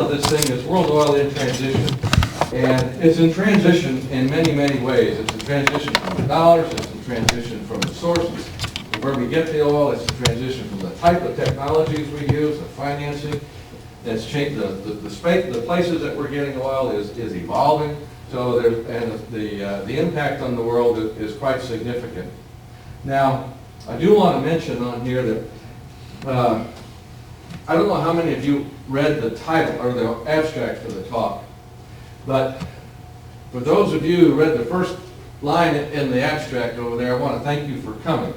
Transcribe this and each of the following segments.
of this thing is world oil in transition. And it's in transition in many, many ways. It's in transition from the dollars, it's in transition from the sources, where we get the oil, it's in transition from the type of technologies we use, the financing. It's changed, the places that we're getting oil is evolving. So there's, and the impact on the world is quite significant. Now, I do want to mention on here that I don't know how many of you read the title or the abstract for the talk, but for those of you who read the first line in the abstract over there, I want to thank you for coming.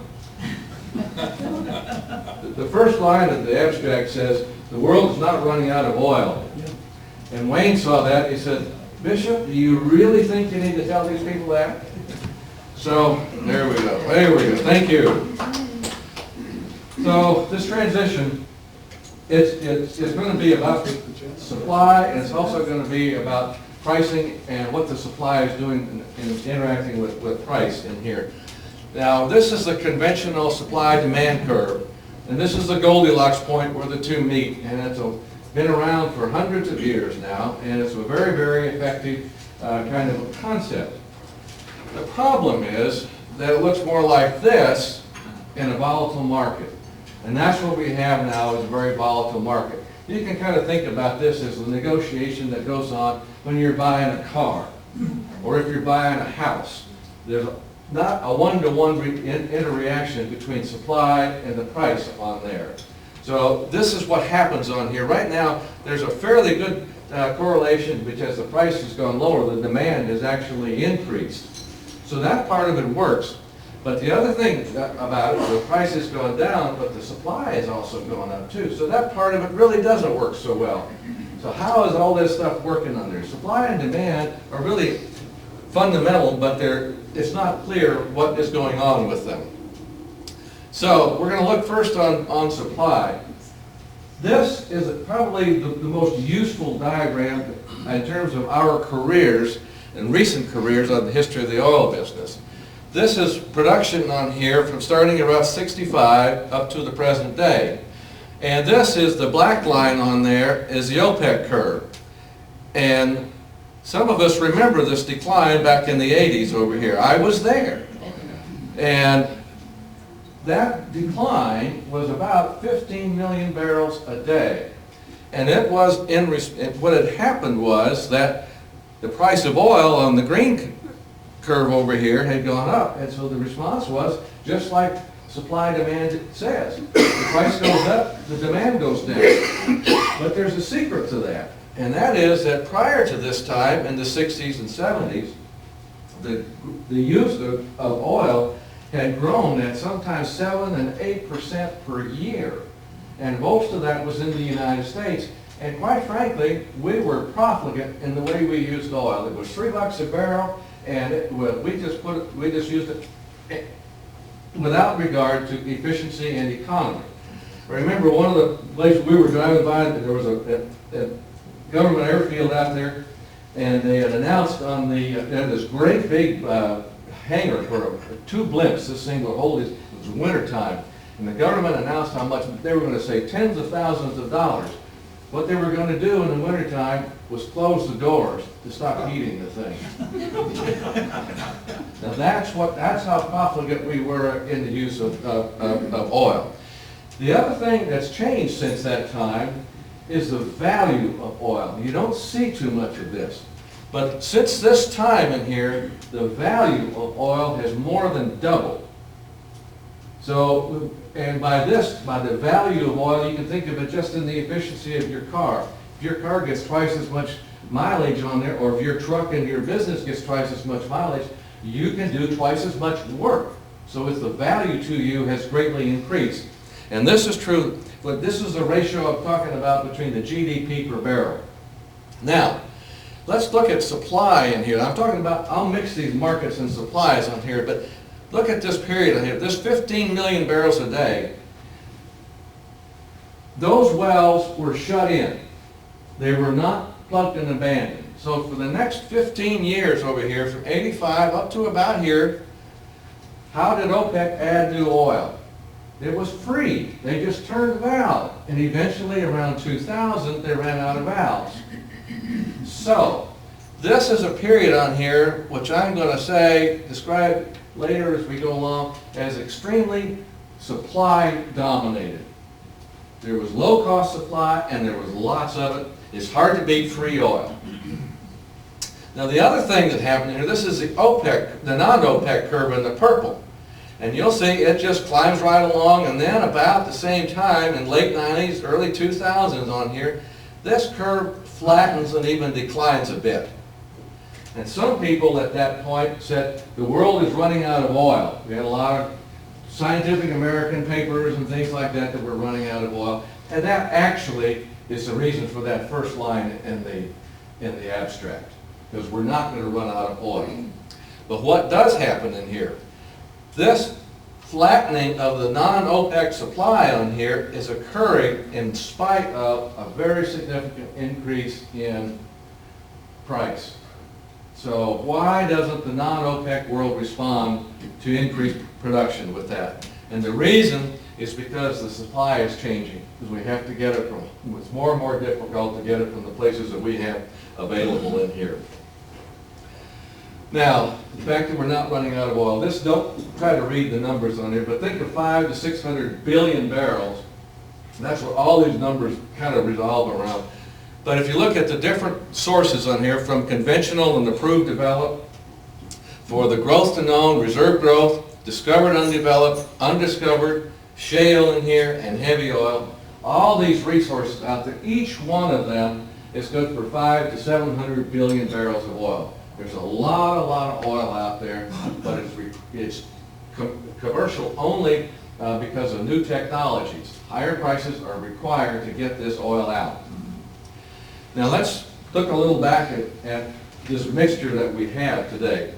The first line of the abstract says, "The world is not running out of oil." And Wayne saw that, he said, "Bishop, do you really think you need to tell these people that?" So, there we go. There we go. Thank you. So, this transition, it's going to be about supply, and it's also going to be about pricing and what the supply is doing in interacting with price in here. Now, this is the conventional supply-demand curve, and this is the Goldilocks point where the two meet, and it's been around for hundreds of years now, and it's a very, very effective kind of a concept. The problem is that it looks more like this in a volatile market, and that's what we have now, is a very volatile market. You can kind of think about this as the negotiation that goes on when you're buying a car, or if you're buying a house. There's not a one-to-one interreaction between supply and the price on there. So this is what happens on here. Right now, there's a fairly good correlation because the price has gone lower, the demand has actually increased. So that part of it works. But the other thing about it, the price is going down, but the supply is also going up too. So that part of it really doesn't work so well. So how is all this stuff working on there? Supply and demand are really fundamental, but it's not clear what is going on with them. So we're going to look first on supply. This is probably the most useful diagram in terms of our careers and recent careers on the history of the oil business. This is production on here from starting about 65 up to the present day. And this is the black line on there is the OPEC curve. And some of us remember this decline back in the 80s over here. I was there. And that decline was about 15 million barrels a day. And it was what had happened was that the price of oil on the green curve over here had gone up. And so the response was just like supply demand says. The price goes up, the demand goes down. But there's a secret to that. And that is that prior to this time, in the 60s and 70s, the use of oil had grown at sometimes 7 and 8% per year. And most of that was in the United States. And quite frankly, we were profligate in the way we used oil. It was $3 a barrel, and we just used it without regard to efficiency and economy. I remember one of the places we were driving by, there was a government airfield out there, and they had announced on they had this great big hangar for 2 blimps. This thing would hold it was winter time, and the government announced how much they were going to save tens of thousands of dollars. What they were going to do in the winter time was close the doors to stop heating the thing. Now that's how profligate we were in the use of oil. The other thing that's changed since that time is the value of oil. You don't see too much of this. But since this time in here, the value of oil has more than doubled. So, and by the value of oil, you can think of it just in the efficiency of your car. If your car gets twice as much mileage on there, or if your truck in your business gets twice as much mileage, you can do twice as much work. So it's the value to you has greatly increased. And this is true, but this is the ratio I'm talking about between the GDP per barrel. Now, let's look at supply in here. I'm talking about, I'll mix these markets and supplies on here, but look at this period on here. This 15 million barrels a day, those wells were shut in. They were not plugged and abandoned. So for the next 15 years over here, from 85 up to about here, how did OPEC add new oil? It was free. They just turned the valve. And eventually, around 2000, they ran out of valves. So, this is a period on here, which I'm going to describe later as we go along, as extremely supply dominated. There was low cost supply and there was lots of it. It's hard to beat free oil. Now the other thing that happened here, this is the OPEC, the non-OPEC curve in the purple. And you'll see it just climbs right along, and then about the same time in late 90s, early 2000s on here, this curve flattens and even declines a bit. And some people at that point said the world is running out of oil. We had a lot of Scientific American papers and things like that we're running out of oil. And that actually is the reason for that first line in the abstract, because we're not going to run out of oil. But what does happen in here? This flattening of the non-OPEC supply on here is occurring in spite of a very significant increase in price. So why doesn't the non-OPEC world respond to increased production with that? And the reason is because the supply is changing, because we have to get it from, it's more and more difficult to get it from the places that we have available in here. Now, the fact that we're not running out of oil, don't try to read the numbers on here, but think of 500 to 600 billion barrels. And that's what all these numbers kind of revolve around. But if you look at the different sources on here, from conventional and approved developed, for the growth to known, reserve growth, discovered undeveloped, undiscovered, shale in here, and heavy oil, all these resources out there, each one of them is good for 500 to 700 billion barrels of oil. There's a lot of oil out there, but it's commercial only because of new technologies. Higher prices are required to get this oil out. Now let's look a little back at this mixture that we have today.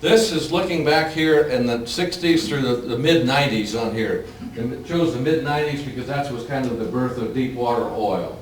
This is looking back here in the 60s through the mid-90s on here. And it shows the mid-90s because that was kind of the birth of deep water oil.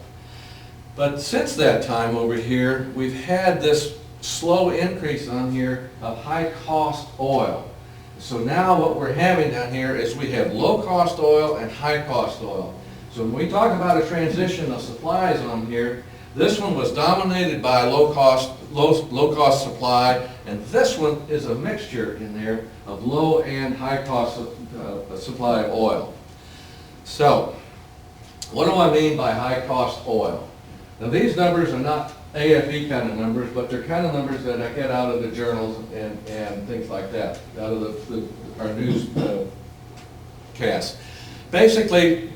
But since that time over here, we've had this slow increase on here of high-cost oil. So now what we're having down here is we have low-cost oil and high-cost oil. So when we talk about a transition of supplies on here, this one was dominated by low-cost supply, and this one is a mixture in there of low and high-cost supply of oil. So, what do I mean by high-cost oil? Now these numbers are not AFE kind of numbers, but they're kind of numbers that I get out of the journals and things like that, out of our news cast. Basically,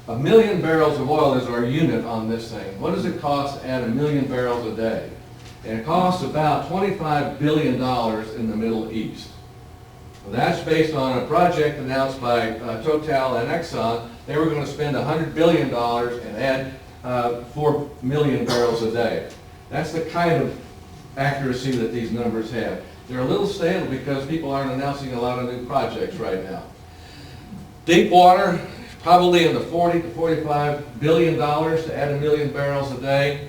1 million barrels of oil is our unit on this thing. What does it cost to add 1 million barrels a day? And it costs about $25 billion in the Middle East. Well, that's based on a project announced by Total and Exxon. They were going to spend $100 billion and add 4 million barrels a day. That's the kind of accuracy that these numbers have. They're a little stale because people aren't announcing a lot of new projects right now. Deep water, probably in the $40 to $45 billion to add 1 million barrels a day.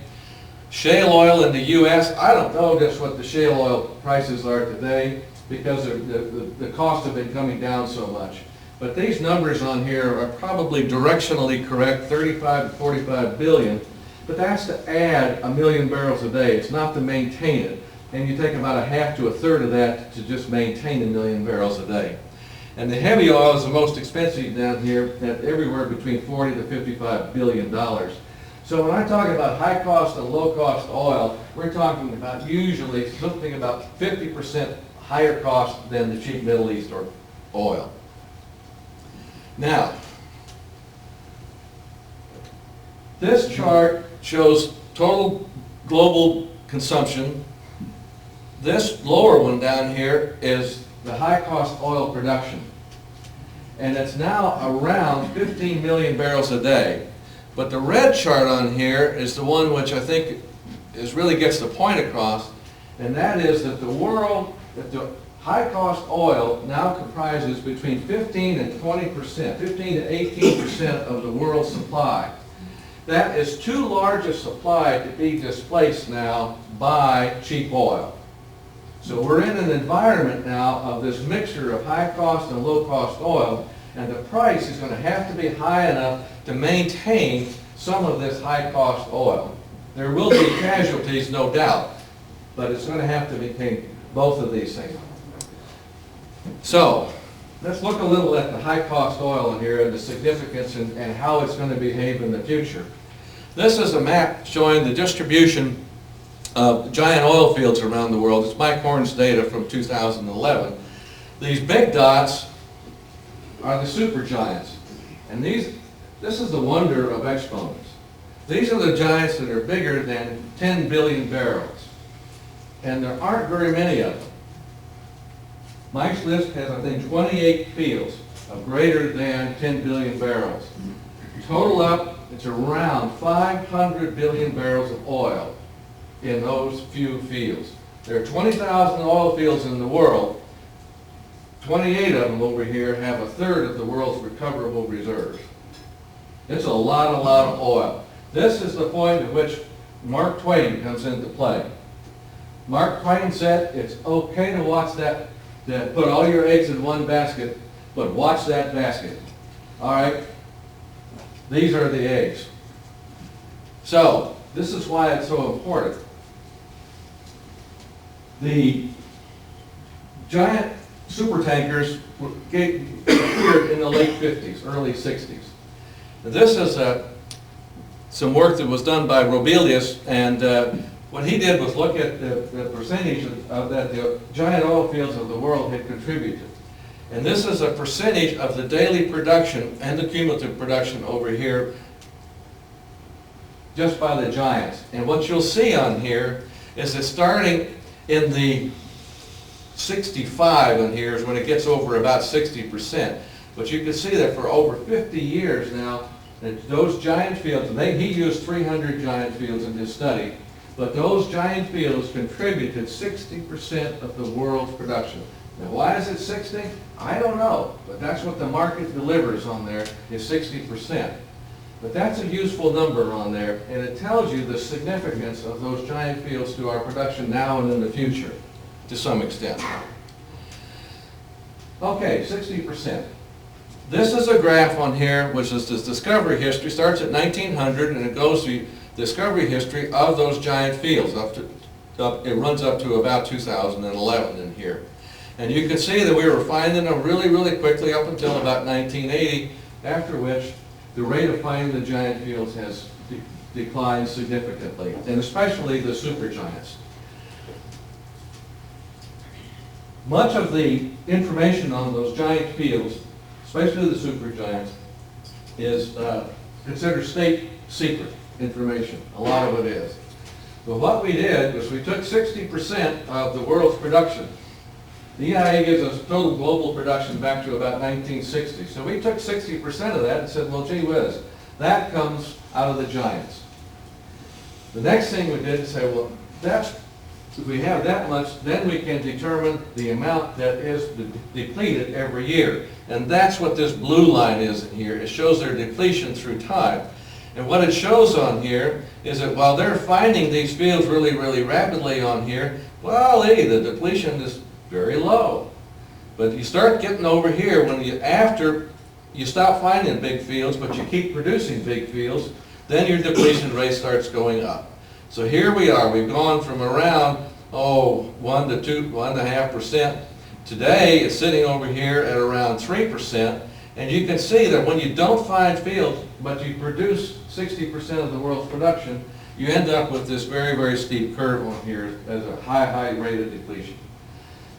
Shale oil in the U.S., I don't know just what the shale oil prices are today because the costs have been coming down so much. But these numbers on here are probably directionally correct, 35 to 45 billion. But that's to add 1 million barrels a day. It's not to maintain it. And you take about a half to a third of that to just maintain 1 million barrels a day. And the heavy oil is the most expensive down here at everywhere between 40 to 55 billion dollars. So when I talk about high cost and low cost oil, we're talking about usually something about 50% higher cost than the cheap Middle East or oil. Now, this chart shows total global consumption. This lower one down here is the high-cost oil production. And it's now around 15 million barrels a day. But the red chart on here is the one which I think really gets the point across, and that is that the high-cost oil now comprises between 15 and 20%, 15 to 18% of the world's supply. That is too large a supply to be displaced now by cheap oil. So we're in an environment now of this mixture of high-cost and low-cost oil, And the price is going to have to be high enough to maintain some of this high-cost oil. There will be casualties, no doubt, but it's going to have to maintain both of these things. So, let's look a little at the high-cost oil in here and the significance and how it's going to behave in the future. This is a map showing the distribution of giant oil fields around the world. It's Mike Horn's data from 2011. These big dots are the supergiants. And this is the wonder of exponents. These are the giants that are bigger than 10 billion barrels. And there aren't very many of them. Mike's list has, I think, 28 fields of greater than 10 billion barrels. Total up, it's around 500 billion barrels of oil in those few fields. There are 20,000 oil fields in the world. 28 of them over here have a third of the world's recoverable reserves. It's a lot of oil. This is the point at which Mark Twain comes into play. Mark Twain said it's okay to watch that put all your eggs in one basket, but watch that basket. All right? These are the eggs. So, this is why it's so important. The giant supertankers appeared in the late 50s, early 60s. This is some work that was done by Robelius, and what he did was look at the percentage that the giant oil fields of the world had contributed. And this is a percentage of the daily production and the cumulative production over here just by the giants. And what you'll see on here is that starting in the 65 in here is when it gets over about 60%. But you can see that for over 50 years now, that those giant fields, and he used 300 giant fields in his study, but those giant fields contributed 60% of the world's production. Now, why is it 60? I don't know, but that's what the market delivers on there, is 60%. But that's a useful number on there, and it tells you the significance of those giant fields to our production now and in the future, to some extent. Okay, 60%. This is a graph on here, which is this discovery history. Starts at 1900, and it goes to discovery history of those giant fields. It runs up to about 2011 in here. And you can see that we were finding them really quickly up until about 1980, after which the rate of finding the giant fields has declined significantly, and especially the supergiants. Much of the information on those giant fields, especially the supergiants, is considered state secret information. A lot of it is. But what we did was we took 60% of the world's production. The EIA gives us total global production back to about 1960. So we took 60% of that and said, well, gee whiz, that comes out of the giants. The next thing we did is say, well, if we have that much, then we can determine the amount that is depleted every year. And that's what this blue line is in here. It shows their depletion through time. And what it shows on here is that while they're finding these fields really rapidly on here, well, hey, the depletion is very low. But you start getting over here after you stop finding big fields, but you keep producing big fields, then your depletion rate starts going up. So here we are. We've gone from around 1 to 1.5%. Today it's sitting over here at around 3%. And you can see that when you don't find fields, but you produce 60% of the world's production, you end up with this very steep curve on here as a high rate of depletion.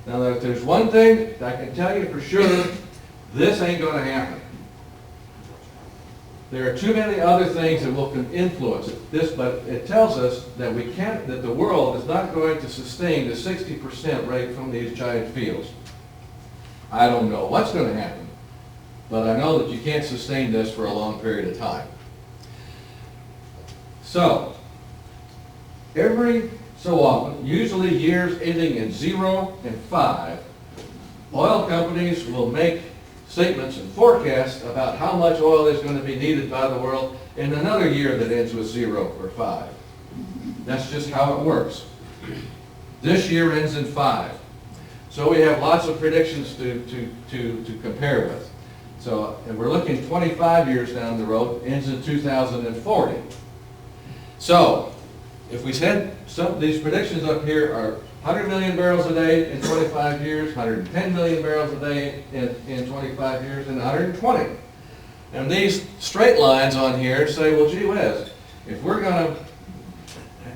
Now, if there's one thing I can tell you for sure, this ain't going to happen. There are too many other things that will influence this, but it tells us that that the world is not going to sustain the 60% rate from these giant fields. I don't know what's going to happen, but I know that you can't sustain this for a long period of time. So, every so often, usually years ending in 0 and 5, oil companies will make statements and forecasts about how much oil is going to be needed by the world in another year that ends with 0 or 5. That's just how it works. This year ends in 5. So we have lots of predictions to compare with. So, and we're looking 25 years down the road into 2040. So, if we said some, these predictions up here are 100 million barrels a day in 25 years, 110 million barrels a day in 25 years, and 120. And these straight lines on here say, well, gee whiz, if we're going to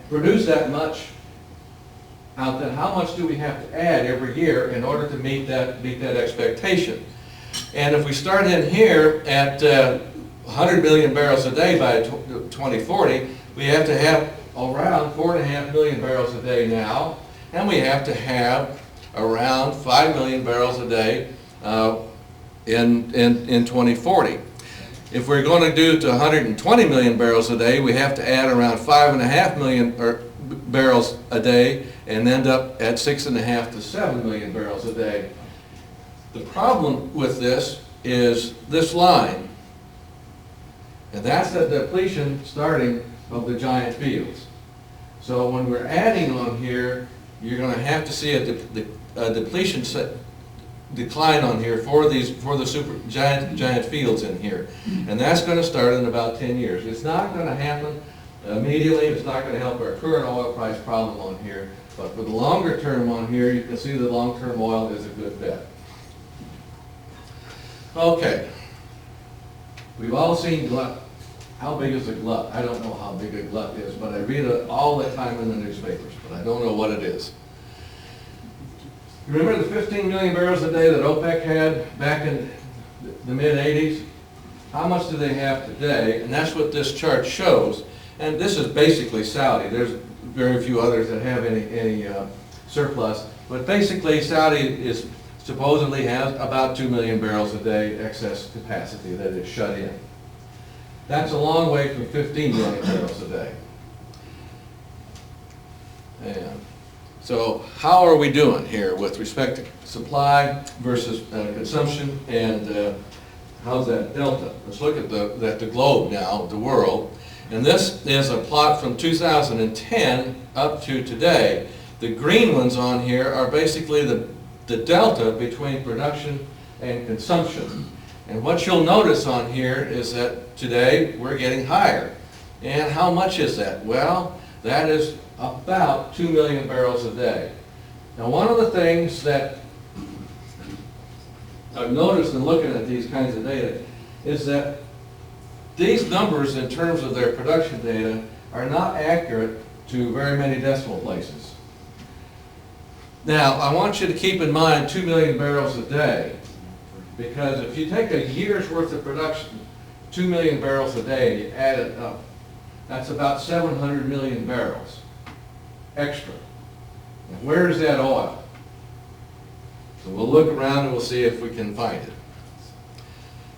produce that much out, then how much do we have to add every year in order to meet that expectation? And if we start in here at 100 million barrels a day by 2040, we have to have around 4.5 million barrels a day now, and we have to have around 5 million barrels a day in 2040. If we're going to do to 120 million barrels a day, we have to add around 5.5 million barrels a day and end up at 6.5 to 7 million barrels a day. The problem with this is this line, and that's the depletion starting of the giant fields. So when we're adding on here, you're going to have to see a depletion decline on here for the super giant fields in here, and that's going to start in about 10 years. It's not going to happen immediately. It's not going to help our current oil price problem on here, but for the longer term on here, you can see the long-term oil is a good bet. Okay, we've all seen glut. How big is a glut? I don't know how big a glut is, but I read it all the time in the newspapers, but I don't know what it is. Remember the 15 million barrels a day that OPEC had back in the mid-80s? How much do they have today? And that's what this chart shows. And this is basically Saudi. There's very few others that have any surplus. But basically Saudi is supposedly has about 2 million barrels a day excess capacity that is shut in. That's a long way from 15 million barrels a day. And so how are we doing here with respect to supply versus consumption, and how's that delta? Let's look at the globe now, the world. And this is a plot from 2010 up to today. The green ones on here are basically the delta between production and consumption. And what you'll notice on here is that today we're getting higher. And how much is that? Well, that is about 2 million barrels a day. Now, one of the things that I've noticed in looking at these kinds of data is that these numbers in terms of their production data are not accurate to very many decimal places. Now, I want you to keep in mind 2 million barrels a day, because if you take a year's worth of production, 2 million barrels a day, and you add it up, that's about 700 million barrels extra. And where is that oil? So we'll look around and we'll see if we can find it.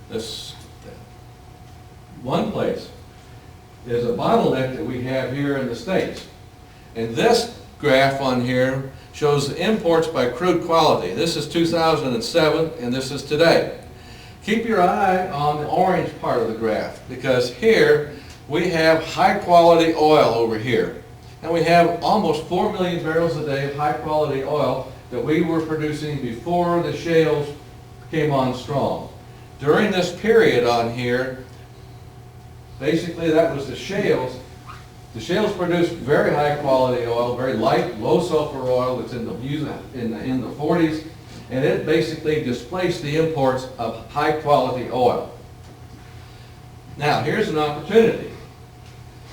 This one place is a bottleneck that we have here in the States. And this graph on here shows the imports by crude quality. This is 2007 and this is today. Keep your eye on the orange part of the graph, because here we have high quality oil over here. And we have almost 4 million barrels a day of high quality oil that we were producing before the shales came on strong. During this period on here, basically that was the shales. The shales produced very high quality oil, very light, low sulfur oil that's in the 40s, and it basically displaced the imports of high quality oil. Now here's an opportunity.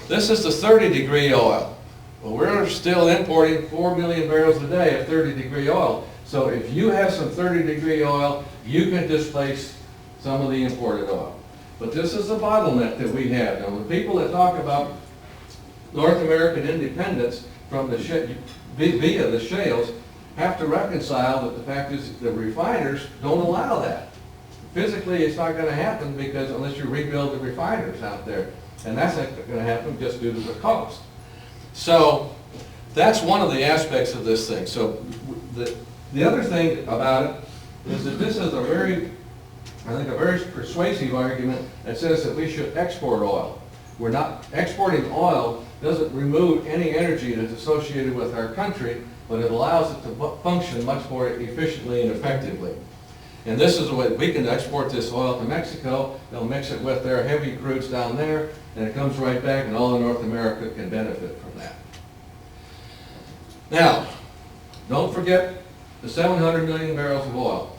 This is the 30-degree oil. Well, we're still importing 4 million barrels a day of 30-degree oil. So if you have some 30-degree oil, you can displace some of the imported oil. But this is the bottleneck that we have. Now, the people that talk about North American independence from the via the shales have to reconcile that the fact is the refiners don't allow that. Physically, it's not going to happen, because unless you rebuild the refiners out there, and that's not going to happen just due to the cost. So that's one of the aspects of this thing. So the other thing about it is that this is a very persuasive argument that says that we should export oil. We're not exporting oil doesn't remove any energy that's associated with our country, but it allows it to function much more efficiently and effectively. And this is the way we can export this oil to Mexico. They'll mix it with their heavy crudes down there, and it comes right back, and all of North America can benefit from that. Now, don't forget the 700 million barrels of oil.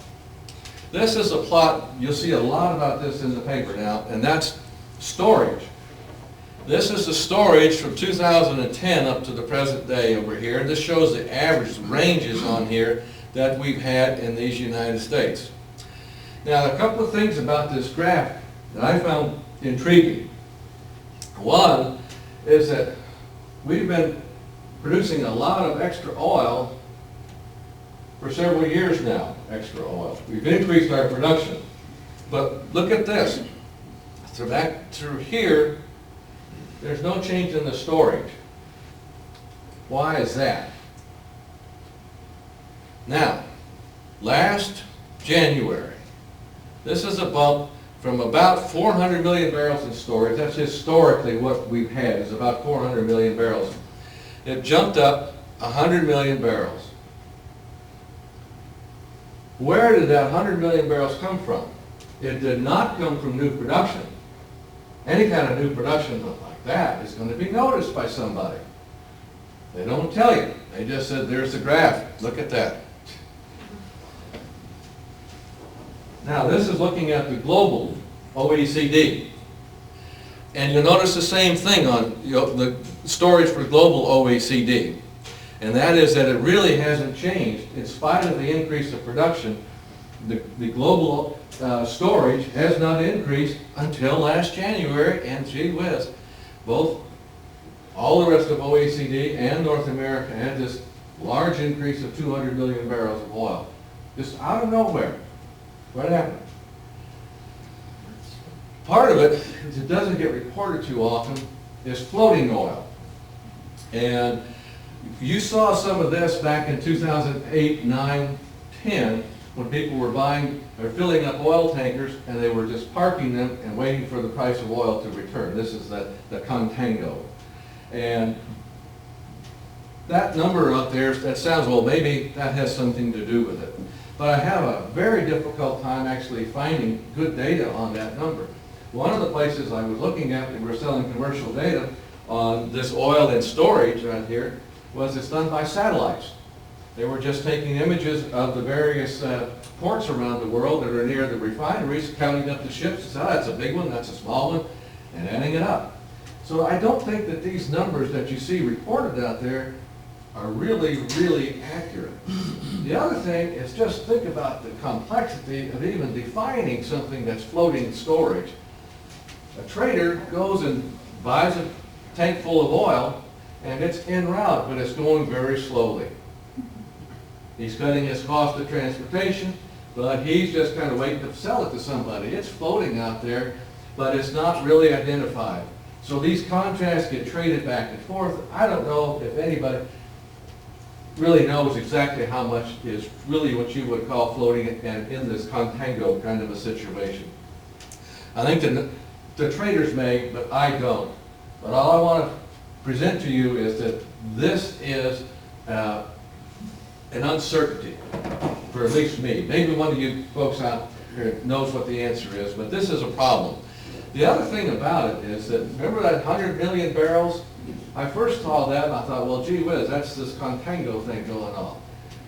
This is a plot, you'll see a lot about this in the paper now, and that's storage. This is the storage from 2010 up to the present day over here. This shows the average ranges on here that we've had in these United States. Now, a couple of things about this graph that I found intriguing. One is that we've been producing a lot of extra oil for several years now, extra oil. We've increased our production. But look at this. So back through here, there's no change in the storage. Why is that? Now, last January, this is a bump from about 400 million barrels in storage. That's historically what we've had, is about 400 million barrels. It jumped up 100 million barrels. Where did that 100 million barrels come from? It did not come from new production. Any kind of new production like that is going to be noticed by somebody. They don't tell you. They just said, there's the graph. Look at that. Now, this is looking at the global OECD. And you'll notice the same thing on the storage for global OECD. And that is that it really hasn't changed. In spite of the increase of production, the global storage has not increased until last January, and gee whiz, all the rest of OECD and North America had this large increase of 200 million barrels of oil. Just out of nowhere. What happened? Part of it, because it doesn't get reported too often, is floating oil. And you saw some of this back in 2008, 9, 10, when people were buying or filling up oil tankers and they were just parking them and waiting for the price of oil to return. This is the contango. And that number up there, that sounds, well, maybe that has something to do with it. But I have a very difficult time actually finding good data on that number. One of the places I was looking at, and we're selling commercial data on this oil in storage right here, was it's done by satellites. They were just taking images of the various ports around the world that are near the refineries, counting up the ships, and saying, oh, that's a big one, that's a small one, and adding it up. So I don't think that these numbers that you see reported out there are really, really accurate. The other thing is just think about the complexity of even defining something that's floating storage. A trader goes and buys a tank full of oil, and it's en route, but it's going very slowly. He's cutting his cost of transportation, but he's just kind of waiting to sell it to somebody. It's floating out there, but it's not really identified. So these contracts get traded back and forth. I don't know if anybody really knows exactly how much is really what you would call floating and in this contango kind of a situation. I think the traders may, but I don't. But all I want to present to you is that this is an uncertainty for at least me. Maybe one of you folks out here knows what the answer is, but this is a problem. The other thing about it is that, remember that 100 million barrels? I first saw that and I thought, well, gee whiz, that's this contango thing going on.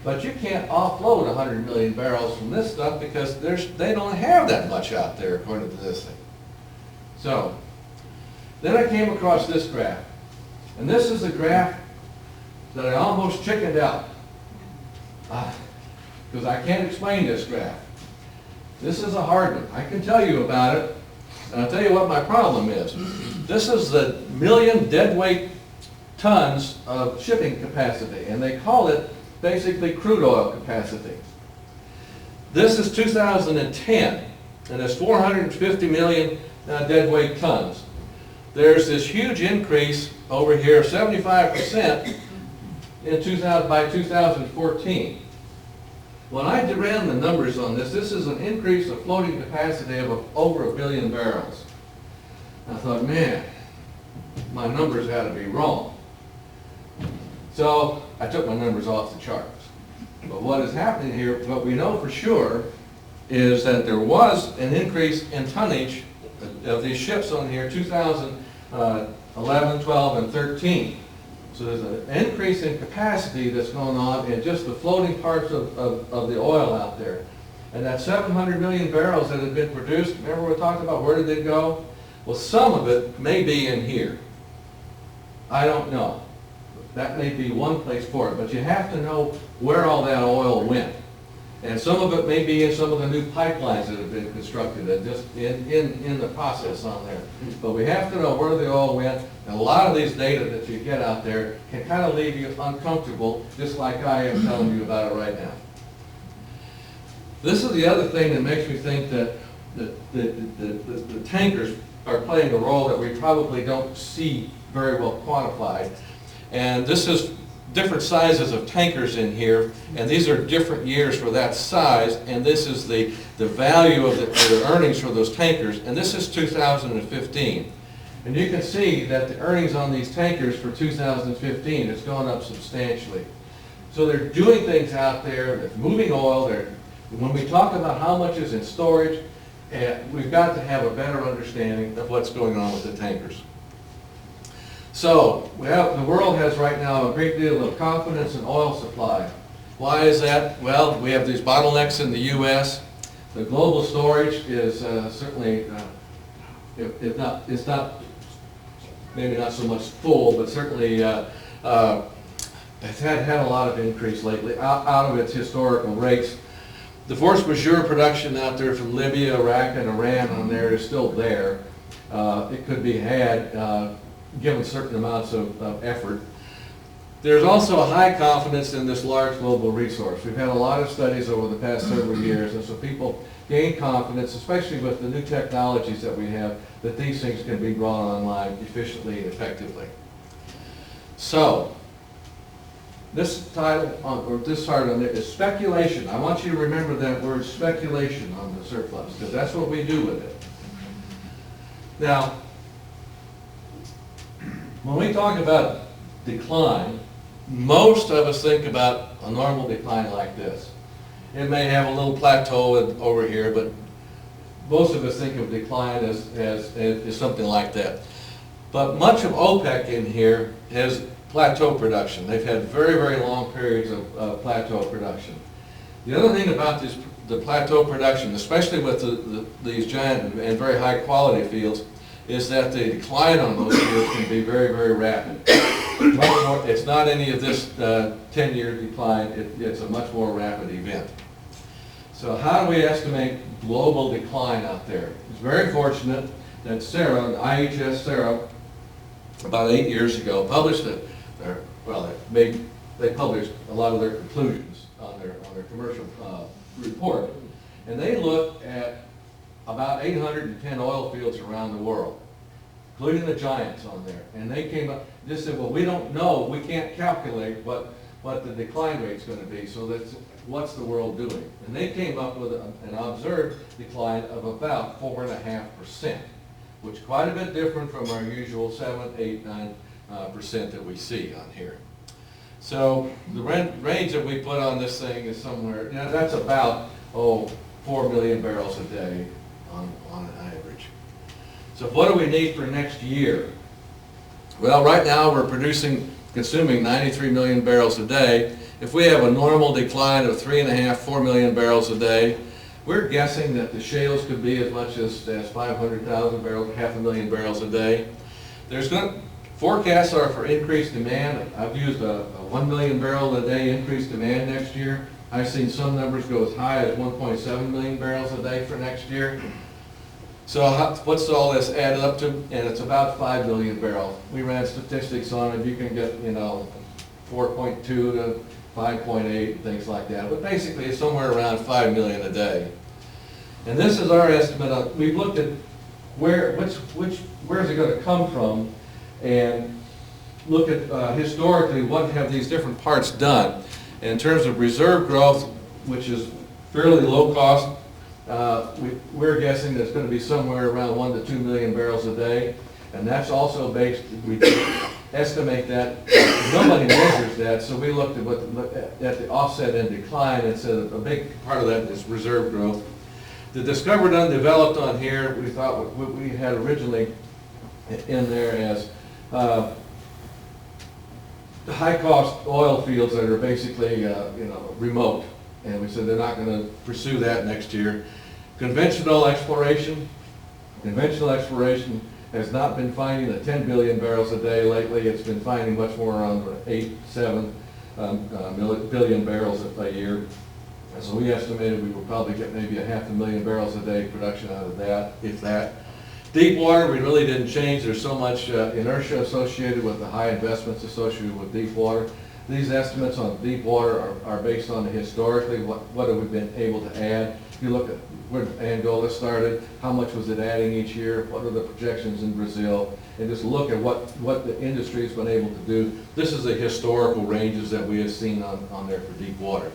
But you can't offload 100 million barrels from this stuff because they don't have that much out there according to this thing. So, then I came across this graph. And this is a graph that I almost chickened out. Because I can't explain this graph. This is a hard one. I can tell you about it. And I'll tell you what my problem is. This is the million deadweight tons of shipping capacity, and they call it basically crude oil capacity. This is 2010, and it's 450 million deadweight tons. There's this huge increase over here, 75% by 2014. When I ran the numbers on this, this is an increase of floating capacity of over 1 billion barrels. I thought, man, my numbers had to be wrong. So I took my numbers off the charts. But what is happening here, what we know for sure, is that there was an increase in tonnage of these ships on here, 2011, 12, and 13. So there's an increase in capacity that's going on in just the floating parts of the oil out there. And that 700 million barrels that had been produced, remember we talked about where did it go? Well, some of it may be in here. I don't know. That may be one place for it, but you have to know where all that oil went. And some of it may be in some of the new pipelines that have been constructed and just in the process on there. But we have to know where the oil went, and a lot of these data that you get out there can kind of leave you uncomfortable, just like I am telling you about it right now. This is the other thing that makes me think that the tankers are playing a role that we probably don't see very well quantified. And this is different sizes of tankers in here, and these are different years for that size, and this is the value of the earnings for those tankers, and this is 2015. And you can see that the earnings on these tankers for 2015 has gone up substantially. So they're doing things out there, they're moving oil, when we talk about how much is in storage, we've got to have a better understanding of what's going on with the tankers. So, the world has right now a great deal of confidence in oil supply. Why is that? Well, we have these bottlenecks in the U.S. The global storage is certainly, if not, it's not, maybe not so much full, but certainly it's had a lot of increase lately, out of its historical rates. The force majeure production out there from Libya, Iraq, and Iran on there is still there. It could be had given certain amounts of effort. There's also a high confidence in this large global resource. We've had a lot of studies over the past several years, and so people gain confidence, especially with the new technologies that we have, that these things can be brought online efficiently and effectively. So, this title, or this part on it is speculation. I want you to remember that word speculation on the surplus, because that's what we do with it. Now, when we talk about decline, most of us think about a normal decline like this. It may have a little plateau over here, but most of us think of decline as something like that. But much of OPEC in here has plateau production. They've had very, very long periods of plateau production. The other thing about the plateau production, especially with these giant and very high quality fields, is that the decline on those fields can be very, very rapid. It's not any of this 10-year decline, it's a much more rapid event. So how do we estimate global decline out there? It's very fortunate that CERA, the IHS CERA, about 8 years ago, published they published a lot of their conclusions on their commercial report. And they looked at about 810 oil fields around the world, including the giants on there. And they came up, just said, well, we don't know, we can't calculate what the decline rate's going to be, so what's the world doing? And they came up with an observed decline of about 4.5%, which is quite a bit different from our usual 7, 8, 9% that we see on here. So the range that we put on this thing is somewhere, that's about, 4 million barrels a day on an average. So what do we need for next year? Well, right now we're consuming 93 million barrels a day. If we have a normal decline of 3.5, 4 million barrels a day, we're guessing that the shales could be as much as 500,000 barrels, 500,000 barrels a day. Forecasts are for increased demand. I've used a 1 million barrel a day increased demand next year. I've seen some numbers go as high as 1.7 million barrels a day for next year. So what's all this added up to? And it's about 5 million barrels. We ran statistics on it. You can get, 4.2 to 5.8, things like that. But basically it's somewhere around 5 million a day. And this is our estimate. We've looked at where's it going to come from, and look at historically what have these different parts done. In terms of reserve growth, which is fairly low cost, we're guessing that it's going to be somewhere around 1 to 2 million barrels a day. And that's also based, we estimate that, nobody measures that, so we looked at the offset and decline and said a big part of that is reserve growth. The discovered undeveloped on here, we thought what we had originally in there as high-cost oil fields that are basically, remote. And we said they're not going to pursue that next year. Conventional exploration has not been finding the 10 billion barrels a day lately. It's been finding much more around 8, 7 billion barrels a year. And so we estimated we would probably get maybe 500,000 barrels a day production out of that, if that. Deep water, we really didn't change. There's so much inertia associated with the high investments associated with deep water. These estimates on deep water are based on historically what have we been able to add. If you look at where Angola started, how much was it adding each year, what are the projections in Brazil, and just look at what the industry has been able to do. This is the historical ranges that we have seen on there for deep water.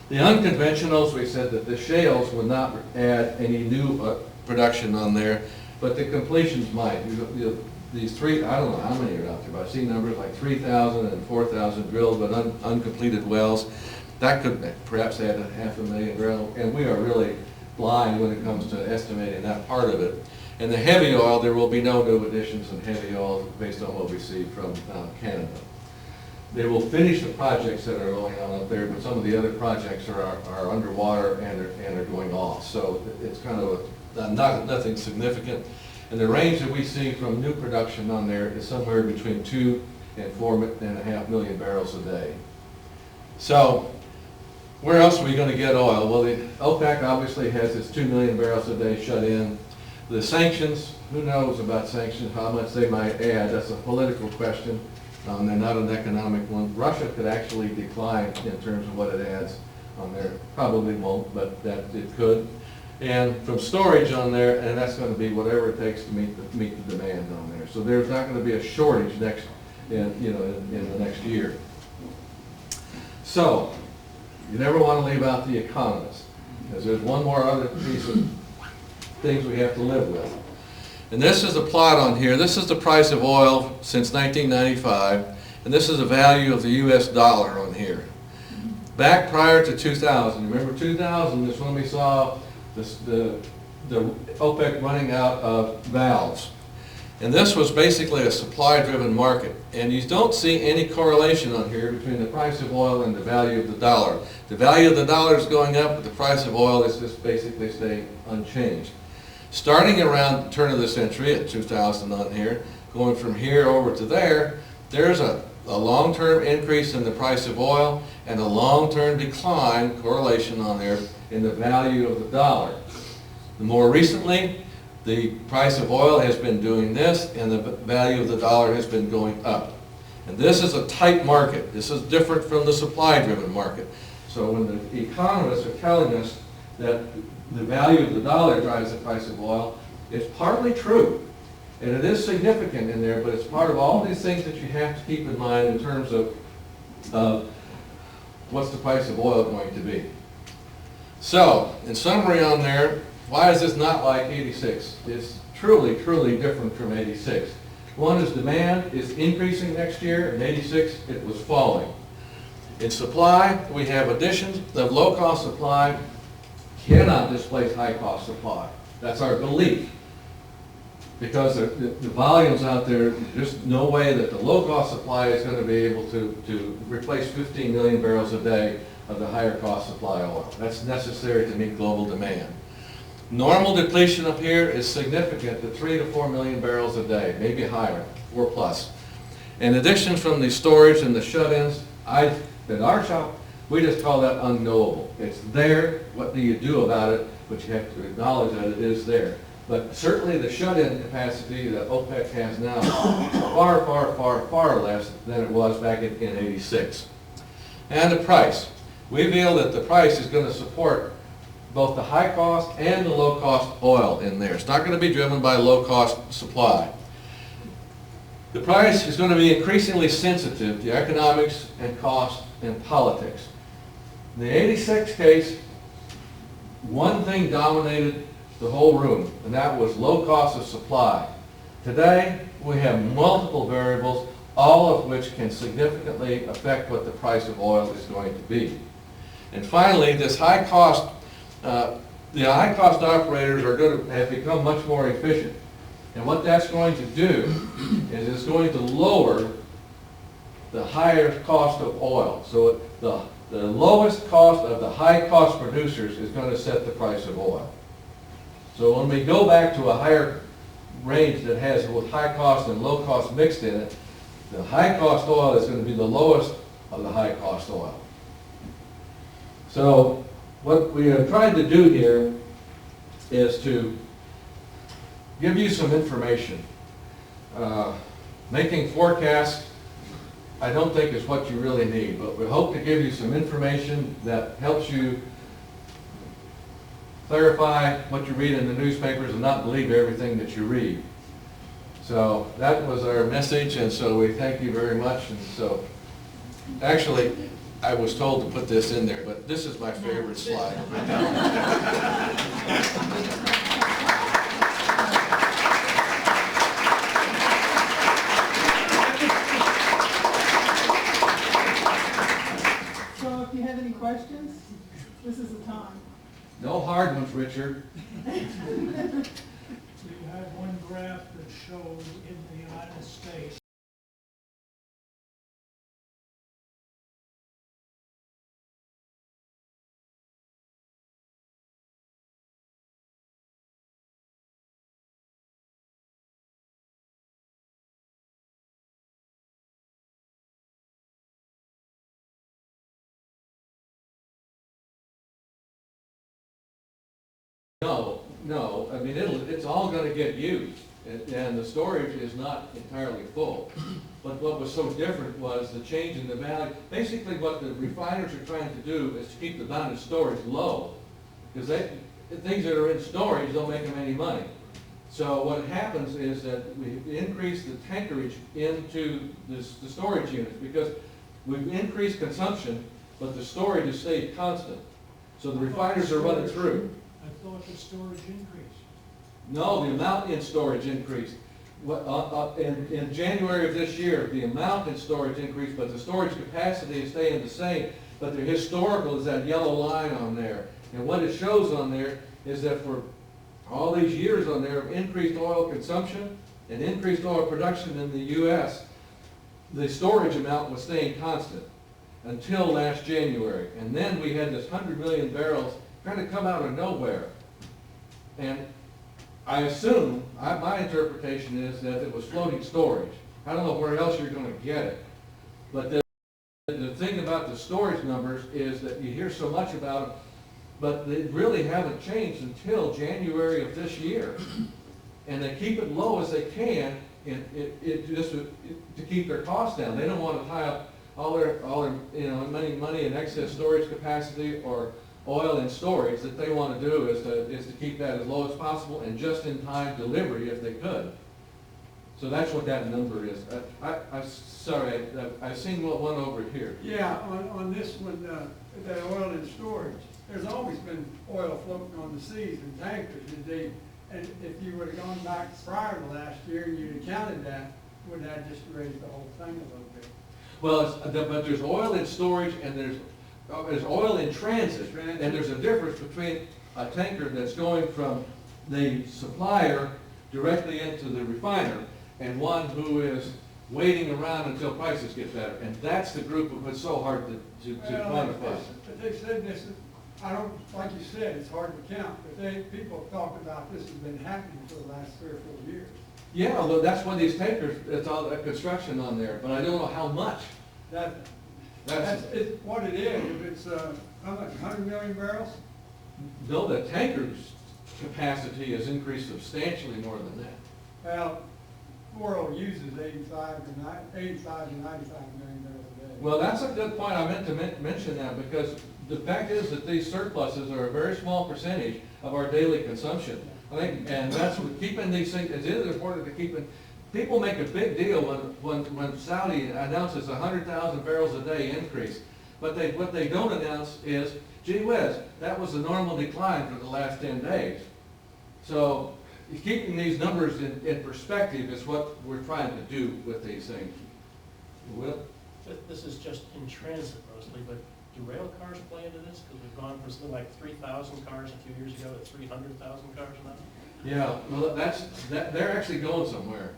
The unconventionals, we said that the shales would not add any new production on there, but the completions might. These three, I don't know how many are out there, but I've seen numbers like 3,000 and 4,000 drilled but uncompleted wells. That could perhaps add 500,000 barrels, and we are really blind when it comes to estimating that part of it. And the heavy oil, there will be no new additions in heavy oil based on what we see from Canada. They will finish the projects that are going on up there, but some of the other projects are underwater and are going off. So it's kind of nothing significant. And the range that we see from new production on there is somewhere between 2 and 4.5 million barrels a day. So where else are we going to get oil? Well, the OPEC obviously has its 2 million barrels a day shut in. The sanctions, who knows about sanctions, how much they might add? That's a political question. They're not an economic one. Russia could actually decline in terms of what it adds on there. Probably won't, but that it could. And from storage on there, and that's going to be whatever it takes to meet the demand on there. So there's not going to be a shortage in the next year. So you never want to leave out the economists, because there's one more other piece of things we have to live with. And this is a plot on here. This is the price of oil since 1995, and this is the value of the U.S. dollar on here. Back prior to 2000, remember 2000 is when we saw the OPEC running out of valves. And this was basically a supply-driven market. And you don't see any correlation on here between the price of oil and the value of the dollar. The value of the dollar is going up, but the price of oil is just basically staying unchanged. Starting around the turn of the century at 2000 on here, going from here over to there, there's a long-term increase in the price of oil and a long-term decline correlation on there in the value of the dollar. More recently, the price of oil has been doing this and the value of the dollar has been going up. And this is a tight market. This is different from the supply-driven market. So when the economists are telling us that the value of the dollar drives the price of oil, it's partly true. And it is significant in there, but it's part of all these things that you have to keep in mind in terms of what's the price of oil going to be. So, in summary on there, why is this not like 86? It's truly, truly different from 86. One is demand is increasing next year. In 86, it was falling. In supply, we have additions of low-cost supply cannot displace high-cost supply. That's our belief. Because the volumes out there, there's no way that the low-cost supply is going to be able to replace 15 million barrels a day of the higher-cost supply oil. That's necessary to meet global demand. Normal depletion up here is significant to 3 to 4 million barrels a day, maybe higher, 4 plus. In addition from the storage and the shut-ins, in our shop, we just call that unknowable. It's there. What do you do about it? But you have to acknowledge that it is there. But certainly the shut-in capacity that OPEC has now is far, far, far, far less than it was back in 86. And the price. We feel that the price is going to support both the high-cost and the low-cost oil in there. It's not going to be driven by low-cost supply. The price is going to be increasingly sensitive to economics and cost and politics. In the 86 case, one thing dominated the whole room, and that was low cost of supply. Today, we have multiple variables, all of which can significantly affect what the price of oil is going to be. And finally, this high cost the high-cost operators are going to have become much more efficient. And what that's going to do is it's going to lower the higher cost of oil. So the lowest cost of the high-cost producers is going to set the price of oil. So when we go back to a higher range that has both high cost and low cost mixed in it, the high cost oil is going to be the lowest of the high cost oil. So what we have tried to do here is to give you some information. Making forecasts, I don't think is what you really need, but we hope to give you some information that helps you clarify what you read in the newspapers and not believe everything that you read. So that was our message, and so we thank you very much. And so, actually, I was told to put this in there, but this is my favorite slide. So if you have any questions, this is the time. No hard ones, Richard. You have one graph that shows in the United States No. I mean, it's all going to get used, and the storage is not entirely full. But what was so different was the change in the value. Basically, what the refiners are trying to do is to keep the amount of storage low, because things that are in storage don't make them any money. So what happens is that we increase the tankerage into the storage units, because we've increased consumption, but the storage has stayed constant. So the refiners are running through. I thought the storage increased. No, the amount in storage increased. In January of this year, the amount in storage increased, but the storage capacity is staying the same. But the historical is that yellow line on there. And what it shows on there is that for all these years on there of increased oil consumption and increased oil production in the U.S., the storage amount was staying constant until last January. And then we had this 100 million barrels kind of come out of nowhere. And I assume, my interpretation is that it was floating storage. I don't know where else you're going to get it. But the thing about the storage numbers is that you hear so much about them, but they really haven't changed until January of this year. And they keep it low as they can just to keep their costs down. They don't want to tie up all their money in excess storage capacity or oil in storage. That they want to do is to keep that as low as possible and just-in-time delivery if they could. So that's what that number is. Sorry, I've seen one over here. Yeah, on this one, that oil in storage, there's always been oil floating on the seas in tankers. And if you would have gone back prior to last year and you'd have counted that, would that just raise the whole thing a little bit? Well, but there's oil in storage and there's oil in transit. And there's a difference between a tanker that's going from the supplier directly into the refiner and one who is waiting around until prices get better. And that's the group of what's so hard to quantify. But they said this, I don't, like you said, it's hard to count, but people have talked about this has been happening for the last 3 or 4 years. Yeah, well, that's one of these tankers, it's all that construction on there, but I don't know how much. That's what it is. If it's, how much, 100 million barrels? No, the tanker's capacity has increased substantially more than that. Well, the world uses 85 to 95 million barrels a day. Well, that's a good point. I meant to mention that because the fact is that these surpluses are a very small percentage of our daily consumption. I think, and that's what keeping these things, it is important to keep it. People make a big deal when Saudi announces 100,000 barrels a day increase. But what they don't announce is, gee whiz, that was the normal decline for the last 10 days. So keeping these numbers in perspective is what we're trying to do with these things. Will? This is just in transit mostly, but do rail cars play into this? Because we've gone from something like 3,000 cars a few years ago to 300,000 cars now. Yeah, well, they're actually going somewhere.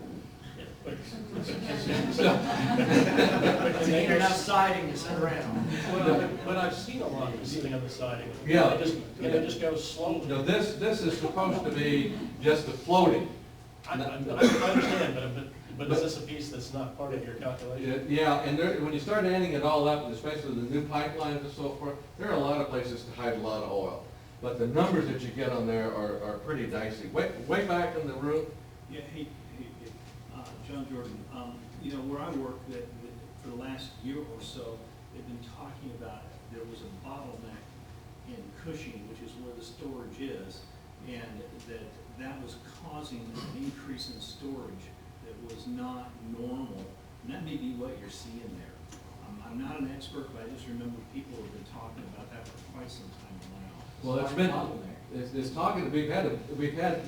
But They ain't enough siding to sit around. but I've seen a lot of them sitting on the siding. Yeah. They just go slowly. No, this is supposed to be just the floating. I understand, but is this a piece that's not part of your calculation? Yeah, and when you start adding it all up, especially the new pipelines and so forth, there are a lot of places to hide a lot of oil. But the numbers that you get on there are pretty dicey. Way back in the room, Yeah, hey, John Jordan, you know, where I work, that for the last year or so, they've been talking about, there was a bottleneck in Cushing, which is where the storage is, and that was causing an increase in storage that was not normal, and that may be what you're seeing there. I'm not an expert, but I just remember people have been talking about that for quite some time now. well, it's been, it's talking, we've had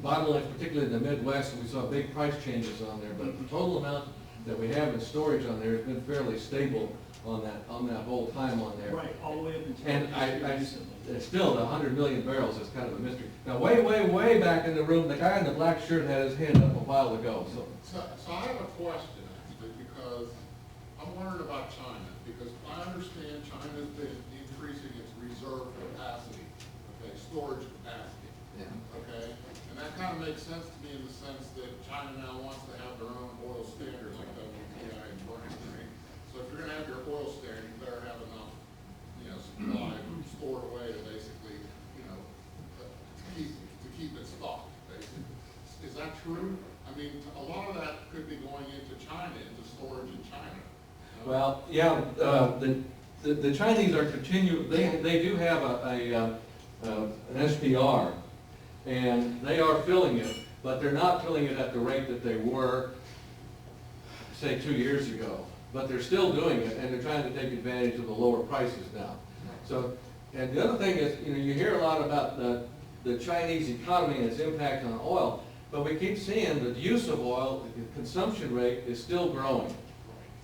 bottlenecks, particularly in the Midwest, and we saw big price changes on there, but the total amount that we have in storage on there has been fairly stable on that whole time on there. Right, all the way up until And recently. it's still the 100 million barrels is kind of a mystery. Now, way back in the room, the guy in the black shirt had his hand up a while ago, so. So I have a question, actually, because I'm wondering about China, because I understand China's been increasing its reserve capacity, okay, storage capacity, Yeah. okay? And that kind of makes sense to me in the sense that China now wants to have their own oil standards, like WTI and Brent, right? So if you're gonna have your oil standard, you better have enough, you know, supply stored away to basically, you know, to keep it stocked, basically. Is that true? I mean, a lot of that could be going into China, into storage in China. Well, yeah, the Chinese are they do have an SPR, and they are filling it, but they're not filling it at the rate that they were, say, 2 years ago. But they're still doing it, and they're trying to take advantage of the lower prices now. So, and the other thing is, you know, you hear a lot about the Chinese economy and its impact on oil, but we keep seeing the use of oil, the consumption rate is still growing.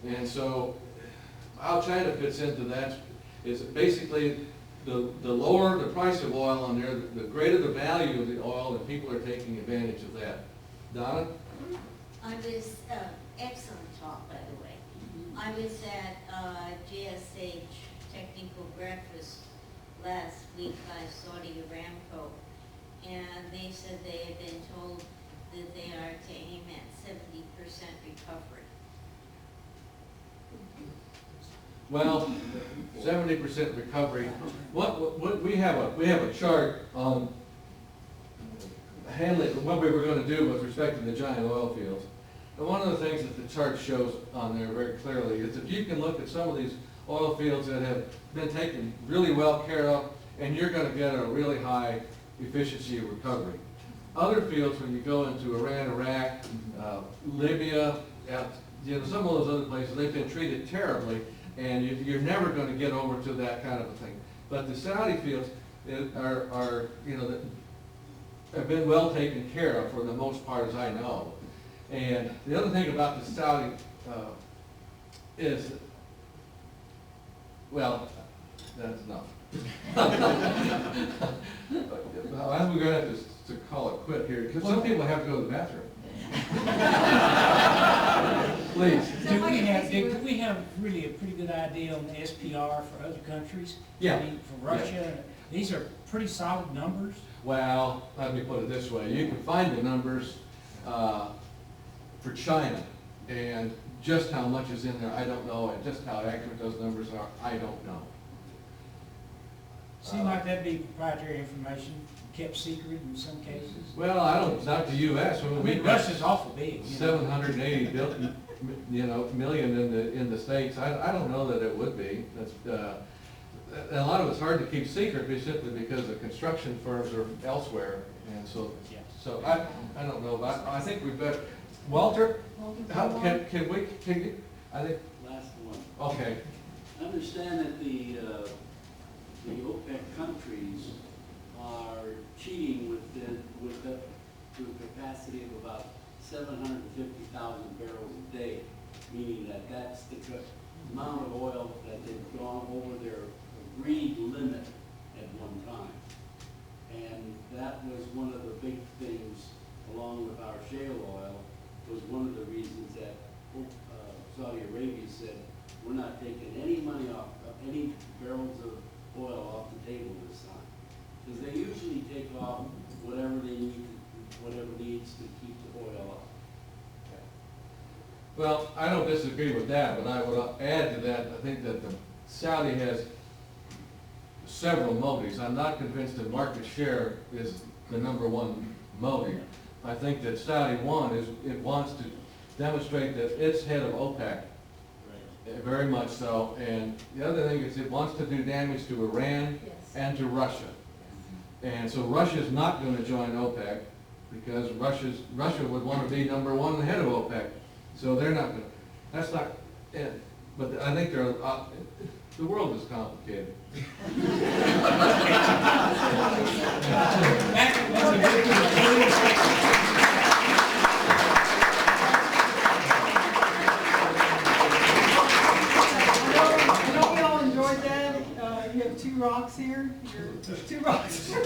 And so how China fits into that is basically the lower the price of oil on there, the greater the value of the oil, and people are taking advantage of that. Donna? I was, excellent talk, by the way. I was at GSH Technical Breakfast last week by Saudi Aramco, and they said they had been told that they are to aim at 70% recovery. Well, 70% recovery. What we have a chart on handling what we were going to do with respect to the giant oil fields. And one of the things that the chart shows on there very clearly is if you can look at some of these oil fields that have been taken really well care of, and you're going to get a really high efficiency of recovery. Other fields, when you go into Iran, Iraq, Libya, you know, some of those other places, they've been treated terribly, and you're never going to get over to that kind of a thing. But the Saudi fields are you know, have been well taken care of for the most part, as I know. And the other thing about the Saudi is, well, that's enough. I think we're going to have to call it quit here, because some people have to go to the bathroom. Please. Do we have really a pretty good idea on the SPR for other countries? Yeah. I mean, for Russia, these are pretty solid numbers. Well, let me put it this way. You can find the numbers for China, and just how much is in there, I don't know, and just how accurate those numbers are, I don't know. Seems like that'd be proprietary information, kept secret in some cases. Well, I don't, not the U.S. I mean, Russia's awful big. You know? 780 billion, million in the States. I don't know that it would be. That's, a lot of it's hard to keep secret simply because the construction firms are elsewhere, and so Yeah. so I don't know. But I think we better. Walter, how, can you? I think. Last one. Okay. I understand that the OPEC countries are cheating with up to a capacity of about 750,000 barrels a day, meaning that that's the amount of oil that they've gone over their agreed limit at one time. And that was one of the big things, along with our shale oil, was one of the reasons that Saudi Arabia said, we're not taking any money off, any barrels of oil off the table this time. Because they usually take off whatever they need, whatever needs to keep the oil up. Well, I don't disagree with that, but I would add to that, I think that the Saudi has several motives. I'm not convinced that market share is the number one motive. I think that Saudi, one, is it wants to demonstrate that it's head of OPEC, very much so. And the other thing is it wants to do damage to Iran and to Russia. And so Russia's not going to join OPEC because Russia would want to be number one head of OPEC. So they're not going to, that's not, but I think they're, the world is complicated. I know we all enjoyed that. You have two rocks here. There's two rocks. In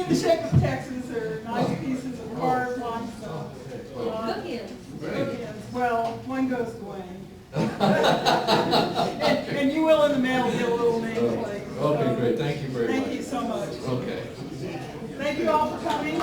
the shape of Texas, they're nice pieces of hard limestone. Bookends. Well, one goes to Wayne. And you will in the mail get a little nameplate. Okay, great. Thank you very much. Thank you so much. Okay. Thank you all for coming.